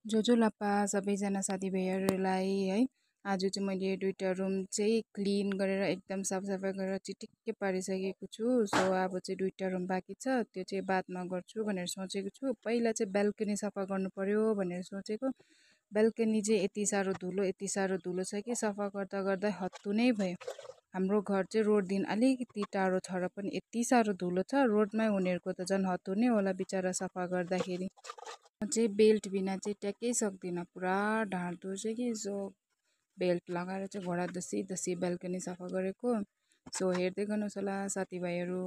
जोजोलाप्पा सबैजना साथीभाइहरूलाई है। आज चाहिँ मैले दुईवटा रुम चाहिँ क्लिन गरेर एकदम साफसफाइ गरेर चिटिक्कै पारिसकेको छु। सो अब चाहिँ दुईवटा रुम बाँकी छ, त्यो चाहिँ बादमा गर्छु भनेर सोचेको छु। पहिला चाहिँ बेल्कनी सफा गर्नु पर्यो भनेर सोचेको। बेल्कनी चाहिँ यति साह्रो धुलो छ कि सफा गर्दा गर्दा हत्तु नै भयो। हाम्रो घर चाहिँ रोडदेखि अलिकति टाढो छ र पनि यति साह्रो धुलो छ, रोडमै हुनेहरूको त झन् हत्तु नै होला बिचरा सफा गर्दाखेरि। म चाहिँ बेल्ट बिना चाहिँ ट्याक्कै सक्दिनँ, पुरा ढाँड दुख्छ कि। सो बेल्ट लगाएर चाहिँ घोडा दसी दसी बेल्कनी सफा गरेको। सो हेर्दै गर्नुहोस् होला साथीभाइहरू।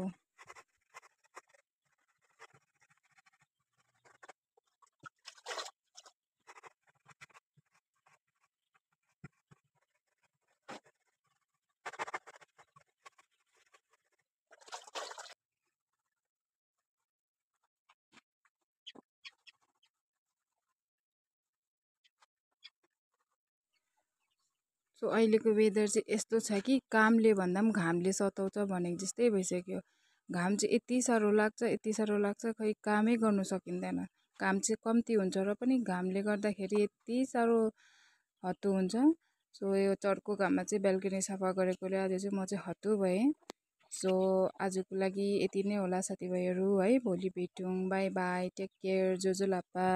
सो अहिलेको वेदर चाहिँ यस्तो छ कि कामले भन्दा पनि घामले सताउँछ भनेको जस्तै भइसक्यो। घाम चाहिँ यति साह्रो लाग्छ खै कामै गर्नु सकिँदैन। काम चाहिँ कम्ती हुन्छ र पनि घामले गर्दाखेरि यति साह्रो हत्तु हुन्छ। सो यो चर्को घाममा चाहिँ बेल्कनी सफा गरेकोले आज चाहिँ म चाहिँ हत्तु भएँ। सो आजको लागि यति नै होला साथीभाइहरू है। भोलि भेटौँ, बाई बाई, टेक केयर, जोजोलाप्पा।